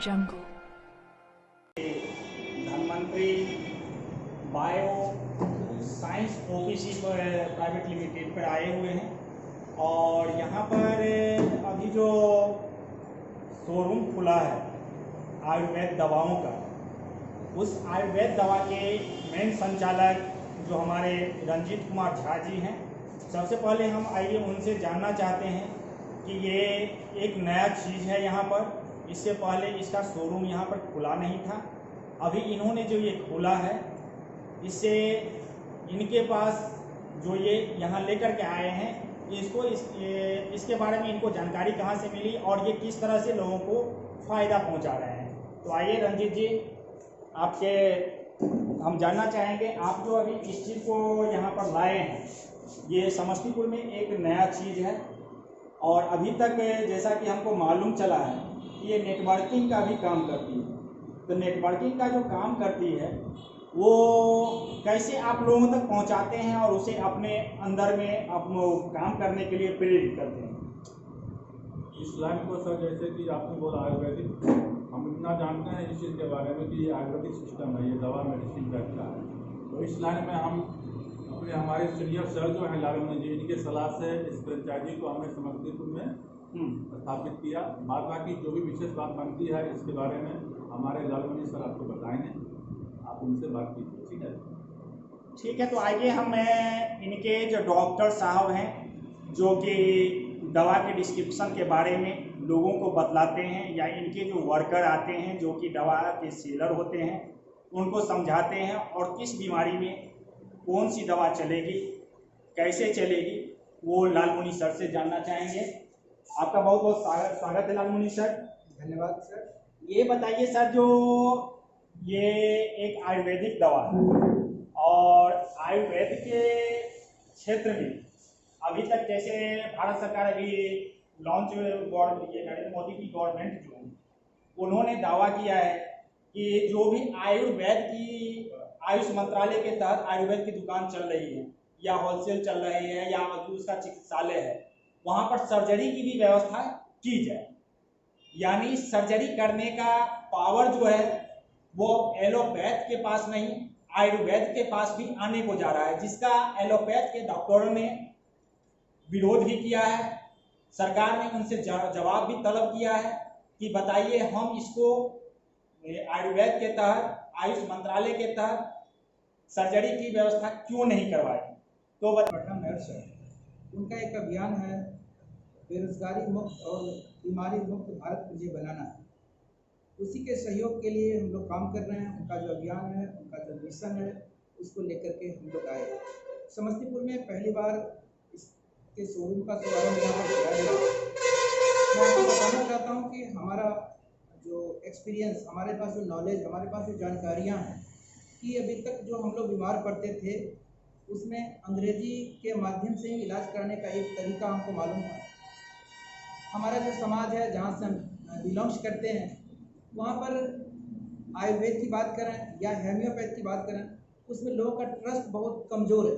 jungle. Dhanvantari bio science OPC private limited पर आए हुए हैं और यहाँ पर अभी जो शोरूम खुला है आयुर्वेद दवाओं का, उस आयुर्वेद दवा के मेन संचालक जो हमारे रंजीत कुमार झा जी हैं, सबसे पहले हम आइए उनसे जानना चाहते हैं कि ये एक नया चीज़ है यहाँ पर। इससे पहले इसका शोरूम यहाँ पर खुला नहीं था। अभी इन्होंने जो ये खोला है, इससे इनके पास जो ये यहाँ लेकर के आए हैं, इसके बारे में इनको जानकारी कहाँ से मिली और ये किस तरह से लोगों को फ़ायदा पहुँचा रहे हैं। तो आइए रंजीत जी, आपके हम जानना चाहेंगे, आप जो अभी इस चीज़ को यहाँ पर लाए हैं, ये समस्तीपुर में एक नया चीज़ है और अभी तक जैसा कि हमको मालूम चला है कि ये नेटवर्किंग का भी काम करती है। तो नेटवर्किंग का जो काम करती है वो कैसे आप लोगों तक पहुंचाते हैं और उसे अपने अंदर में काम करने के लिए प्रेरित करते हैं? इस लाइन को सर, जैसे कि आपने बोला आयुर्वेदिक, हम इतना जानते हैं इस चीज़ के बारे में कि ये आयुर्वेदिक सिस्टम है, ये दवा मेडिसिन का अच्छा है। तो इस लाइन में हम अपने हमारे सीनियर सर जो हैं लालमणि जी, इनके सलाह से इस फ्रेंचाइजी को हमने समस्तीपुर में स्थापित किया। बाद बाकी जो भी विशेष बात बनती है इसके बारे में हमारे लालमणि सर आपको बताएंगे, आप उनसे बात कीजिए। ठीक है, ठीक है। तो आइए हम इनके जो डॉक्टर साहब हैं, जो कि दवा के डिस्क्रिप्शन के बारे में लोगों को बतलाते हैं, या इनके जो वर्कर आते हैं जो कि दवा के सेलर होते हैं, उनको समझाते हैं और किस बीमारी में कौन सी दवा चलेगी, कैसे चलेगी, वो लालमुनि सर से जानना चाहेंगे। आपका बहुत बहुत स्वागत है लालमुनि सर। धन्यवाद सर। ये बताइए सर, जो ये एक आयुर्वेदिक दवा है और आयुर्वेद के क्षेत्र में अभी तक जैसे भारत सरकार अभी लॉन्च, ये नरेंद्र मोदी की गवर्नमेंट जो है, उन्होंने दावा किया है कि जो भी आयुर्वेद की आयुष मंत्रालय के तहत आयुर्वेद की दुकान चल रही है या होलसेल चल रही है या उसका चिकित्सालय है, वहाँ पर सर्जरी की भी व्यवस्था की जाए। यानी सर्जरी करने का पावर जो है वो एलोपैथ के पास नहीं, आयुर्वेद के पास भी आने को जा रहा है, जिसका एलोपैथ के डॉक्टरों ने विरोध भी किया है। सरकार ने उनसे जवाब भी तलब किया है कि बताइए हम इसको आयुर्वेद के तहत, आयुष मंत्रालय के तहत सर्जरी की व्यवस्था क्यों नहीं करवाई। तो पटना मेयर सर, उनका एक अभियान है बेरोजगारी मुक्त और बीमारी मुक्त भारत मुझे बनाना है। उसी के सहयोग के लिए हम लोग काम कर रहे हैं। उनका जो अभियान है, उनका जो मिशन है, उसको लेकर के हम लोग आए। समस्तीपुर में पहली बार इसके शोरूम का शुभारंभ यहाँ पर किया गया। मैं आपको बताना चाहता हूँ कि हमारा जो एक्सपीरियंस, हमारे पास जो नॉलेज, हमारे पास जो जानकारियाँ हैं, कि अभी तक जो हम लोग बीमार पड़ते थे उसमें अंग्रेजी के माध्यम से इलाज करने का एक तरीका हमको मालूम था। हमारा जो समाज है, जहाँ से हम बिलोंग्स करते हैं, वहाँ पर आयुर्वेद की बात करें या होम्योपैथ की बात करें, उसमें लोगों का ट्रस्ट बहुत कमज़ोर है।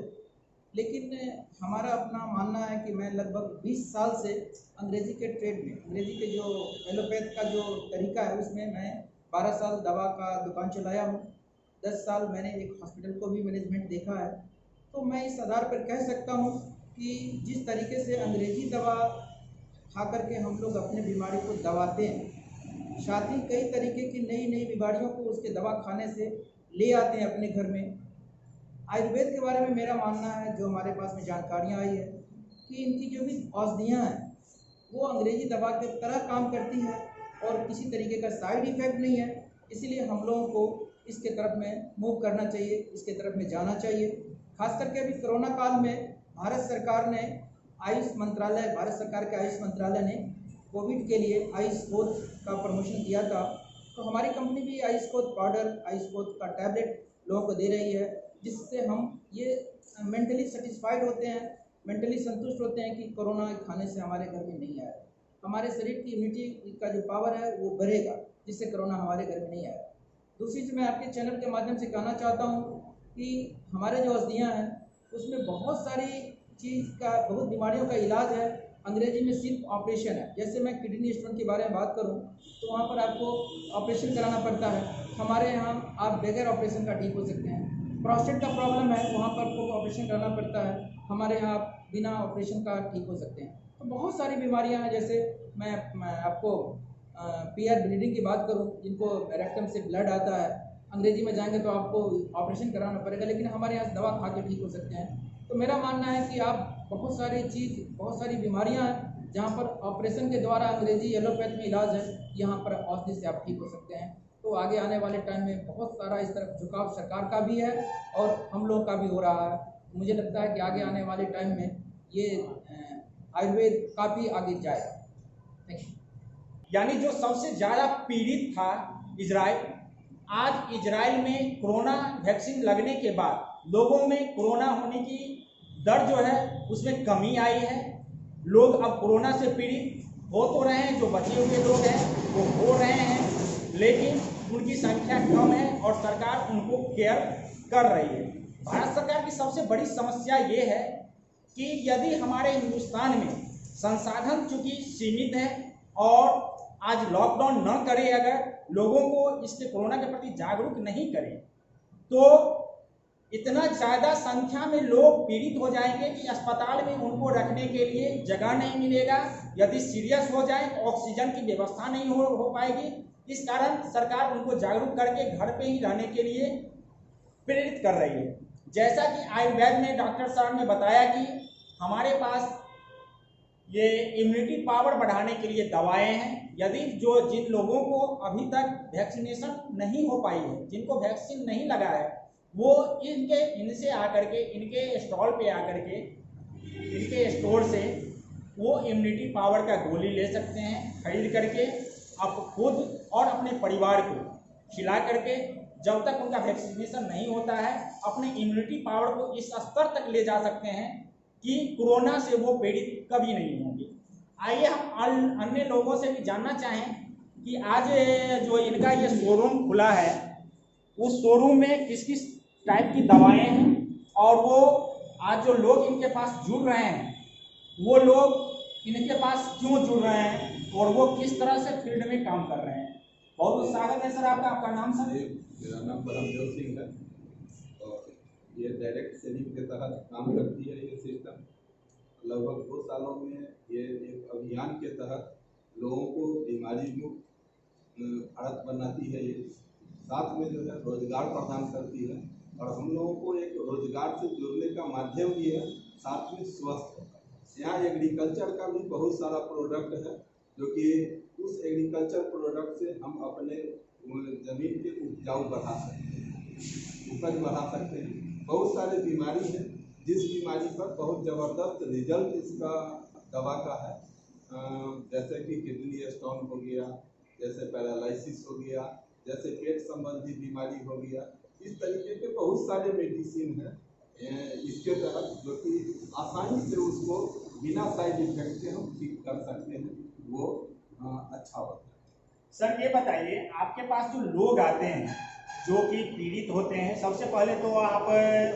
लेकिन हमारा अपना मानना है कि मैं लगभग 20 साल से अंग्रेजी के ट्रेड में, अंग्रेजी के जो एलोपैथ का जो तरीका है उसमें मैं 12 साल दवा का दुकान चलाया हूँ। 10 साल मैंने एक हॉस्पिटल को भी मैनेजमेंट देखा है। तो मैं इस आधार पर कह सकता हूँ कि जिस तरीके से अंग्रेजी दवा खा करके हम लोग अपने बीमारी को दबाते हैं, साथ ही कई तरीके की नई नई बीमारियों को उसके दवा खाने से ले आते हैं अपने घर में। आयुर्वेद के बारे में मेरा मानना है, जो हमारे पास में जानकारियाँ आई है, कि इनकी जो भी औषधियाँ हैं वो अंग्रेजी दवा की तरह काम करती हैं और किसी तरीके का साइड इफ़ेक्ट नहीं है। इसीलिए हम लोगों को इसके तरफ में मूव करना चाहिए, इसके तरफ में जाना चाहिए। खास करके अभी कोरोना काल में भारत सरकार ने भारत सरकार के आयुष मंत्रालय ने कोविड के लिए आयुष कोथ का प्रमोशन किया था। तो हमारी कंपनी भी आयुष कोथ पाउडर, आयुष कोथ का टैबलेट लोगों को दे रही है, जिससे हम ये मेंटली सेटिस्फाइड होते हैं, मेंटली संतुष्ट होते हैं कि कोरोना खाने से हमारे घर में नहीं आया। हमारे शरीर की इम्यूनिटी का जो पावर है वो बढ़ेगा, जिससे कोरोना हमारे घर में नहीं आया। दूसरी चीज़ मैं आपके चैनल के माध्यम से कहना चाहता हूँ कि हमारे जो औषधियाँ हैं उसमें बहुत सारी बहुत बीमारियों का इलाज है। अंग्रेजी में सिर्फ ऑपरेशन है। जैसे मैं किडनी स्टोन के बारे में बात करूं तो वहाँ पर आपको ऑपरेशन कराना पड़ता है, हमारे यहाँ आप बगैर ऑपरेशन का ठीक हो सकते हैं। प्रोस्टेट का प्रॉब्लम है, वहाँ पर आपको ऑपरेशन कराना पड़ता है, हमारे यहाँ आप बिना ऑपरेशन का ठीक हो सकते हैं। तो बहुत सारी बीमारियाँ हैं, जैसे मैं आपको पीआर ब्लीडिंग की बात करूं, जिनको रेक्टम से ब्लड आता है, अंग्रेजी में जाएंगे तो आपको ऑपरेशन कराना पड़ेगा, लेकिन हमारे यहाँ दवा खा के ठीक हो सकते हैं। तो मेरा मानना है कि आप बहुत सारी बीमारियां हैं जहाँ पर ऑपरेशन के द्वारा, अंग्रेजी एलोपैथ में इलाज है, यहाँ पर औषधि से आप ठीक हो सकते हैं। तो आगे आने वाले टाइम में बहुत सारा इस तरफ झुकाव सरकार का भी है और हम लोग का भी हो रहा है। मुझे लगता है कि आगे आने वाले टाइम में ये आयुर्वेद काफ़ी आगे जाएगा। Thank you. यानी जो सबसे ज़्यादा पीड़ित था इजराइल, आज इजराइल में कोरोना वैक्सीन लगने के बाद लोगों में कोरोना होने की दर जो है उसमें कमी आई है। लोग अब कोरोना से पीड़ित हो तो रहे हैं, जो बचे हुए लोग हैं वो हो रहे हैं, लेकिन उनकी संख्या कम है और सरकार उनको केयर कर रही है। भारत सरकार की सबसे बड़ी समस्या ये है कि यदि हमारे हिंदुस्तान में संसाधन चूंकि सीमित है और आज लॉकडाउन न करें, अगर लोगों को इसके कोरोना के प्रति जागरूक नहीं करें, तो इतना ज़्यादा संख्या में लोग पीड़ित हो जाएंगे कि अस्पताल में उनको रखने के लिए जगह नहीं मिलेगा। यदि सीरियस हो जाए तो ऑक्सीजन की व्यवस्था नहीं हो पाएगी। इस कारण सरकार उनको जागरूक करके घर पे ही रहने के लिए प्रेरित कर रही है। जैसा कि आयुर्वेद में डॉक्टर साहब ने बताया कि हमारे पास ये इम्यूनिटी पावर बढ़ाने के लिए दवाएं हैं। यदि जिन लोगों को अभी तक वैक्सीनेशन नहीं हो पाई है, जिनको वैक्सीन नहीं लगा है, वो इनसे आकर के, इनके स्टॉल पे आकर के, इनके स्टोर से वो इम्यूनिटी पावर का गोली ले सकते हैं खरीद करके, आप खुद और अपने परिवार को खिला करके, जब तक उनका वैक्सीनेशन नहीं होता है, अपने इम्यूनिटी पावर को इस स्तर तक ले जा सकते हैं कि कोरोना से वो पीड़ित कभी नहीं होंगे। आइए हम अन्य लोगों से भी जानना चाहें कि आज जो इनका ये शोरूम खुला है, उस शोरूम में किस किस टाइप की दवाएं हैं और वो आज जो लोग इनके पास जुड़ रहे हैं, वो लोग इनके पास क्यों जुड़ रहे हैं और वो किस तरह से फील्ड में काम कर रहे हैं। बहुत बहुत स्वागत है सर आपका। आपका नाम सर? मेरा नाम परमदेव सिंह है और ये डायरेक्ट सेलिंग के तहत काम करती है ये सिस्टम। लगभग 2 सालों में ये एक अभियान के तहत लोगों को बीमारी मुक्त भारत बनाती है। ये साथ में जो है रोजगार प्रदान करती है और हम लोगों को एक रोजगार से जुड़ने का माध्यम भी है, साथ में स्वस्थ। यहाँ एग्रीकल्चर का भी बहुत सारा प्रोडक्ट है, जो कि उस एग्रीकल्चर प्रोडक्ट से हम अपने ज़मीन के उपजाऊ बढ़ा सकते हैं, उपज बढ़ा सकते हैं। बहुत सारे बीमारी हैं जिस बीमारी पर बहुत ज़बरदस्त रिजल्ट इसका दवा का है, जैसे कि किडनी स्टोन हो गया, जैसे पैरालिसिस हो गया, जैसे पेट संबंधी बीमारी हो गया। इस तरीके के बहुत सारे मेडिसिन हैं इसके तहत, जो कि आसानी से उसको बिना साइड इफेक्ट के हम ठीक कर सकते हैं, वो अच्छा होता है। सर ये बताइए, आपके पास जो लोग आते हैं जो कि पीड़ित होते हैं, सबसे पहले तो आप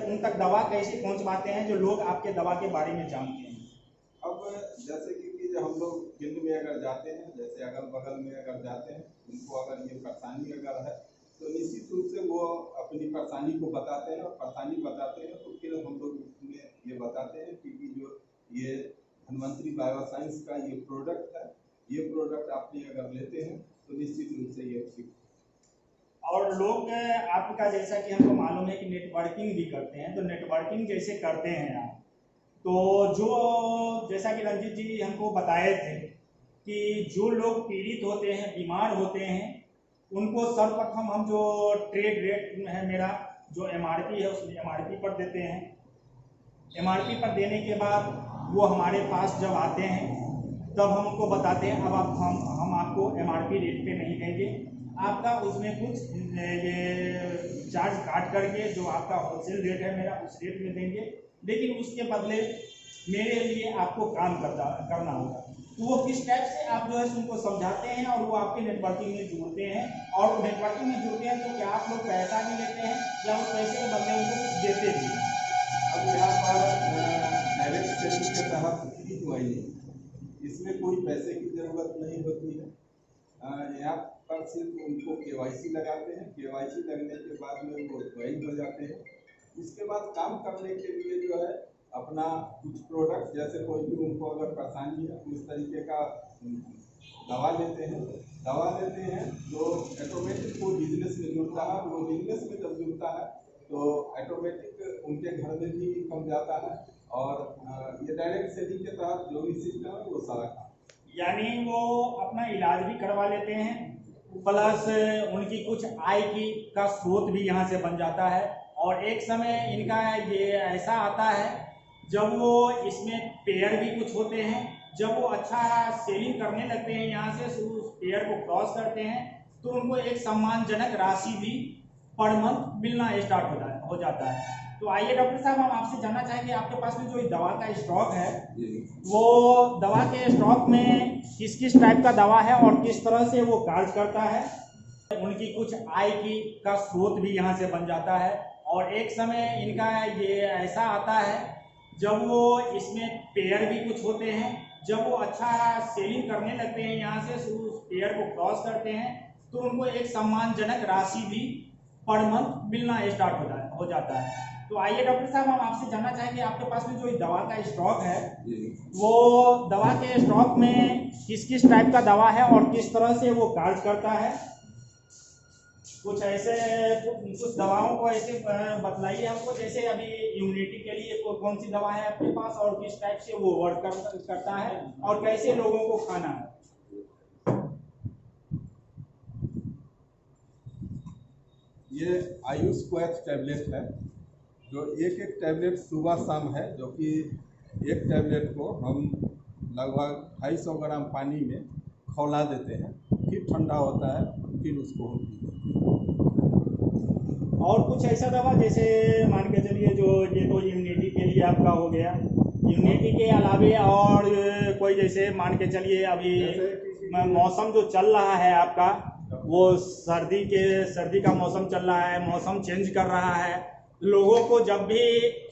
उन तक दवा कैसे पहुंचवाते हैं जो लोग आपके दवा के बारे में जानते हैं? अब जैसे कि हम लोग फील्ड में अगर जाते हैं, जैसे अगल बगल में अगर जाते हैं, उनको अगर ये परेशानी अगर है तो निश्चित रूप से वो अपनी परेशानी को बताते हैं और परेशानी बताते हैं तो फिर हम लोग उसमें ये बताते हैं कि जो ये धन्वंतरी बायोसाइंस का ये प्रोडक्ट है, ये प्रोडक्ट आपने अगर लेते हैं तो निश्चित रूप से ये ठीक। और लोग आपका, जैसा कि हमको मालूम है कि नेटवर्किंग भी करते हैं, तो नेटवर्किंग जैसे करते हैं आप, तो जो जैसा कि रंजीत जी हमको बताए थे कि जो लोग पीड़ित होते हैं, बीमार होते हैं, उनको सर्वप्रथम हम जो ट्रेड रेट है मेरा जो MRP है, उस MRP पर देते हैं। MRP पर देने के बाद वो हमारे पास जब आते हैं तब हम उनको बताते हैं अब हम आपको MRP रेट पे नहीं देंगे, आपका उसमें कुछ ये चार्ज काट करके जो आपका होलसेल रेट है मेरा उस रेट में देंगे, लेकिन उसके बदले मेरे लिए आपको काम करना होगा। तो वो किस टाइप से आप जो है उनको समझाते हैं और वो आपके नेटवर्किंग में जुड़ते हैं, और नेटवर्किंग में जुड़ते हैं तो क्या आप लोग पैसा भी लेते हैं या उस पैसे के बदले उनको कुछ देते भी हैं? अब यहाँ पर डायरेक्ट सेलिंग के तहत की हुई इसमें कोई पैसे की ज़रूरत नहीं होती है। यहाँ पर सिर्फ उनको KYC लगाते हैं, KYC लगने के बाद में वो ज्वाइन हो जाते हैं। इसके बाद काम करने के लिए जो है अपना कुछ प्रोडक्ट, जैसे कोई भी उनको अगर परेशानी है उस तरीके का दवा लेते हैं जो ऑटोमेटिक वो बिजनेस में जुड़ता है। वो बिजनेस में जब जुड़ता है तो ऑटोमेटिक उनके घर में भी कम जाता है और ये डायरेक्ट सेलिंग के तहत जो भी सिस्टम है वो सारा काम, यानी वो अपना इलाज भी करवा लेते हैं, प्लस उनकी कुछ आय का स्रोत भी यहाँ से बन जाता है। और एक समय इनका ये ऐसा आता है जब वो इसमें पेयर भी कुछ होते हैं, जब वो अच्छा सेलिंग करने लगते हैं, यहाँ से उस पेयर को क्रॉस करते हैं तो उनको एक सम्मानजनक राशि भी पर मंथ मिलना स्टार्ट हो जाता है। तो आइए डॉक्टर साहब, हम आपसे जानना चाहेंगे आपके पास में जो दवा का स्टॉक है, वो दवा के स्टॉक में किस किस टाइप का दवा है और किस तरह से वो कार्य करता है। उनकी कुछ आय का स्रोत भी यहाँ से बन जाता है। और एक समय इनका ये ऐसा आता है जब वो इसमें पेयर भी कुछ होते हैं, जब वो अच्छा सेलिंग करने लगते हैं, यहाँ से उस पेयर को क्रॉस करते हैं तो उनको एक सम्मानजनक राशि भी पर मंथ मिलना स्टार्ट हो जाता है। तो आइए डॉक्टर साहब, हम आपसे जानना चाहेंगे आपके पास में जो दवा का स्टॉक है, वो दवा के स्टॉक में किस किस टाइप का दवा है और किस तरह से वो कार्य करता है। कुछ ऐसे कुछ दवाओं को ऐसे बतलाइए हमको, जैसे अभी इम्यूनिटी के लिए कौन सी दवा है आपके पास और किस टाइप से वो वर्क करता है और कैसे लोगों को खाना है। ये आयुष क्वैथ टैबलेट है, जो एक एक टैबलेट सुबह शाम है, जो कि एक टैबलेट को हम लगभग 250 ग्राम पानी में खौला देते हैं, फिर ठंडा होता है, फिर उसको हम पीते हैं। और कुछ ऐसा दवा जैसे मान के चलिए जो ये तो इम्यूनिटी के लिए आपका हो गया, इम्यूनिटी के अलावे और कोई जैसे मान के चलिए अभी मौसम जो चल रहा है आपका, वो सर्दी का मौसम चल रहा है, मौसम चेंज कर रहा है, लोगों को जब भी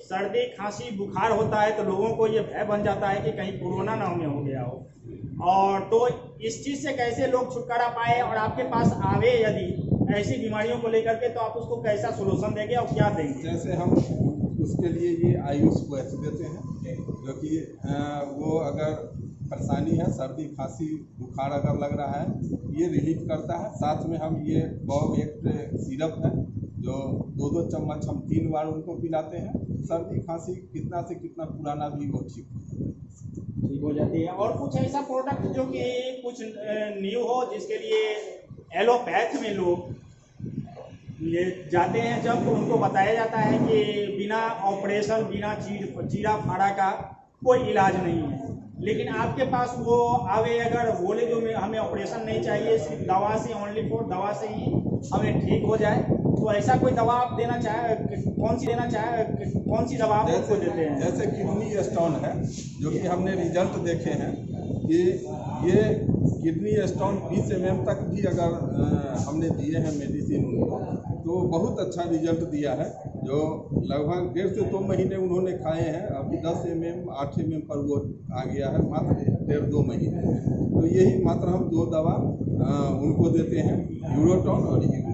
सर्दी खांसी बुखार होता है तो लोगों को ये भय बन जाता है कि कहीं कोरोना ना हमें हो गया हो। और तो इस चीज़ से कैसे लोग छुटकारा पाए और आपके पास आवे यदि ऐसी बीमारियों को लेकर के, तो आप उसको कैसा सोल्यूशन देंगे और क्या देंगे। जैसे हम उसके लिए ये आयुष क्वैथ देते हैं, जो कि वो अगर परेशानी है, सर्दी खांसी बुखार अगर लग रहा है, ये रिलीफ करता है। साथ में हम ये बॉब एक्ट सिरप है, जो 2-2 चम्मच हम 3 बार उनको पिलाते हैं। सर्दी खांसी कितना से कितना पुराना भी वो ठीक हो जाती है। और कुछ ऐसा प्रोडक्ट जो कि कुछ न्यू हो, जिसके लिए एलोपैथ में लोग ये जाते हैं, जब उनको बताया जाता है कि बिना ऑपरेशन बिना चीरा फाड़ा का कोई इलाज नहीं है, लेकिन आपके पास वो आवे अगर बोले जो हमें ऑपरेशन नहीं चाहिए, सिर्फ दवा से ओनली फॉर दवा से ही हमें ठीक हो जाए, तो ऐसा कोई दवा आप देना चाहे, कौन सी दवा आप उसको देते हैं। जैसे किडनी स्टोन है, जो कि हमने रिजल्ट देखे हैं कि ये किडनी स्टोन 20 mm तक भी अगर हमने दिए हैं मेडिसिन उनको, तो बहुत अच्छा रिजल्ट दिया है। जो लगभग 1.5 से 2 महीने उन्होंने खाए हैं, अभी 10 mm 8 mm पर वो आ गया है, मात्र 1.5-2 महीने में। तो यही मात्र हम 2 दवा उनको देते हैं, यूरोटॉन और यूरेट।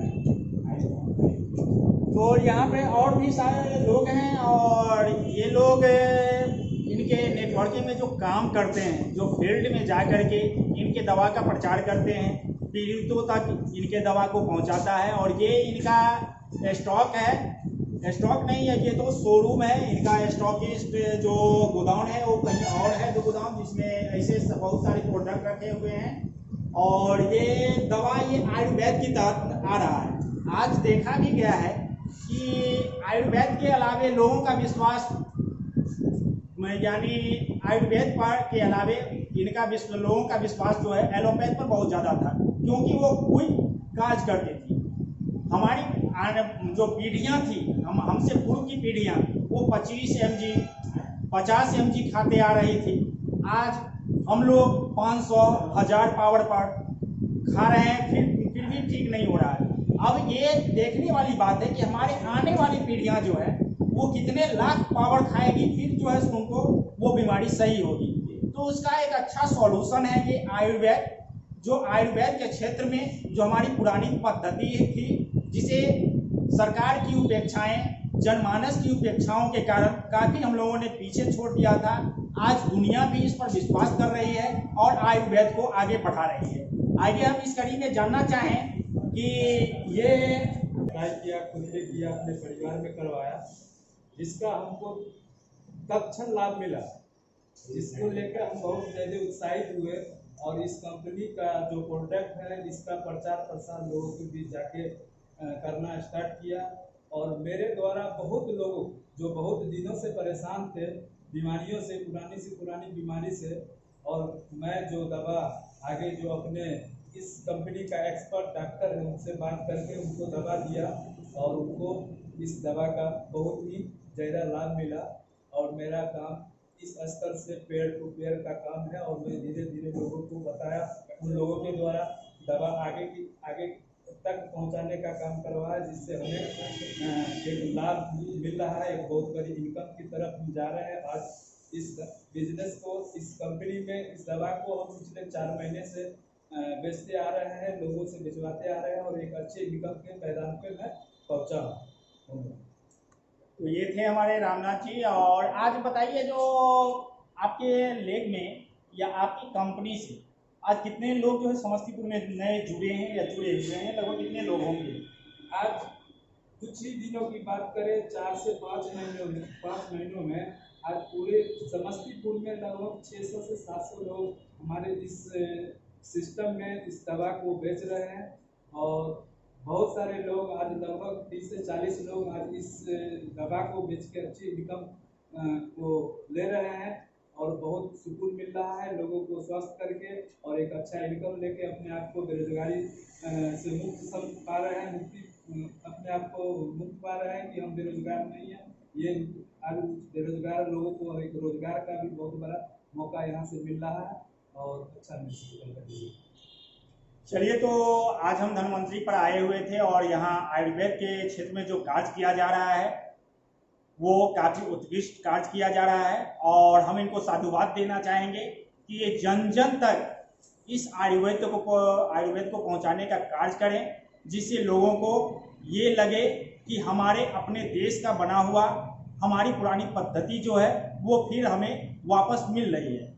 तो यहाँ पे और भी सारे लोग हैं और ये लोग इनके नेटवर्किंग में जो काम करते हैं, जो फील्ड में जा करके इनके दवा का प्रचार करते हैं, पीड़ितों तक इनके दवा को पहुंचाता है। और ये इनका स्टॉक है, स्टॉक नहीं है, ये तो शोरूम है इनका। स्टॉकिस्ट जो गोदाम है वो कहीं और है, जो गोदाम जिसमें ऐसे बहुत सारे प्रोडक्ट रखे हुए हैं। और ये दवा ये आयुर्वेद की तहत आ रहा है। आज देखा भी गया है कि आयुर्वेद के अलावे लोगों का विश्वास, यानी आयुर्वेद पर के अलावे इनका लोगों का विश्वास जो है एलोपैथ पर बहुत ज़्यादा था, क्योंकि वो कोई काज करती थी। हमारी जो पीढ़ियाँ थी, हमसे पूर्व की पीढ़ियाँ, वो 25 mg 50 mg खाते आ रही थी। आज हम लोग 500 1000 पावर पर खा रहे हैं, फिर भी ठीक नहीं हो रहा है। अब ये देखने वाली बात है कि हमारे आने वाली पीढ़ियां जो है वो कितने लाख पावर खाएगी, फिर जो है उनको वो बीमारी सही होगी। तो उसका एक अच्छा सॉल्यूशन है ये आयुर्वेद, जो आयुर्वेद के क्षेत्र में जो हमारी पुरानी पद्धति थी, जिसे सरकार की उपेक्षाएं, जनमानस की उपेक्षाओं के कारण काफ़ी हम लोगों ने पीछे छोड़ दिया था। आज दुनिया भी इस पर विश्वास कर रही है और आयुर्वेद को आगे बढ़ा रही है। आगे हम इस कड़ी में जानना चाहें कि ये किया, खुद ने किया, अपने परिवार में करवाया, जिसका हमको तत्क्षण लाभ मिला, जिसको लेकर हम बहुत ज़्यादा उत्साहित हुए और इस कंपनी का जो प्रोडक्ट है इसका प्रचार प्रसार लोगों के बीच जाके करना स्टार्ट किया। और मेरे द्वारा बहुत लोग जो बहुत दिनों से परेशान थे बीमारियों से, पुरानी बीमारी से, और मैं जो दवा आगे जो अपने इस कंपनी का एक्सपर्ट डॉक्टर है उनसे बात करके उनको दवा दिया और उनको इस दवा का बहुत ही ज़्यादा लाभ मिला। और मेरा काम इस स्तर से पेड़ टू पेड़ का काम है और मैं धीरे धीरे लोगों को बताया, उन लोगों के द्वारा दवा आगे तक पहुंचाने का काम करवाया, जिससे हमें एक लाभ मिल रहा है, एक बहुत बड़ी इनकम की तरफ हम जा रहे हैं। आज इस बिजनेस को, इस कंपनी में इस दवा को हम पिछले 4 महीने से बेचते आ रहे हैं, लोगों से भिजवाते आ रहे हैं और एक अच्छे इनकम के मैदान पे मैं पहुंचा हूँ। तो ये थे हमारे रामनाथ जी। और आज बताइए, जो आपके लेग में या आपकी कंपनी से आज कितने लोग जो है समस्तीपुर में नए जुड़े हैं या जुड़े हुए हैं, लगभग कितने लोग होंगे? आज कुछ ही दिनों की बात करें, 4 से 5 महीनों में आज पूरे समस्तीपुर में लगभग 600 से 700 लोग हमारे इस सिस्टम में इस दवा को बेच रहे हैं। और बहुत सारे लोग आज लगभग 30 से 40 लोग आज इस दवा को बेच के अच्छी इनकम को ले रहे हैं और बहुत सुकून मिल रहा है लोगों को स्वस्थ करके, और एक अच्छा इनकम लेके अपने आप को बेरोजगारी से मुक्त पा रहे हैं, अपने आप को मुक्त पा रहे हैं कि हम बेरोजगार नहीं हैं। ये आज बेरोजगार लोगों को एक रोजगार का भी बहुत बड़ा मौका यहाँ से मिल रहा है और अच्छा महसूस कर रहे हैं। चलिए, तो आज हम धनवंतरी पर आए हुए थे और यहाँ आयुर्वेद के क्षेत्र में जो कार्य किया जा रहा है वो काफ़ी उत्कृष्ट कार्य किया जा रहा है और हम इनको साधुवाद देना चाहेंगे कि ये जन जन तक इस आयुर्वेद को पहुँचाने का कार्य करें, जिससे लोगों को ये लगे कि हमारे अपने देश का बना हुआ हमारी पुरानी पद्धति जो है वो फिर हमें वापस मिल रही है।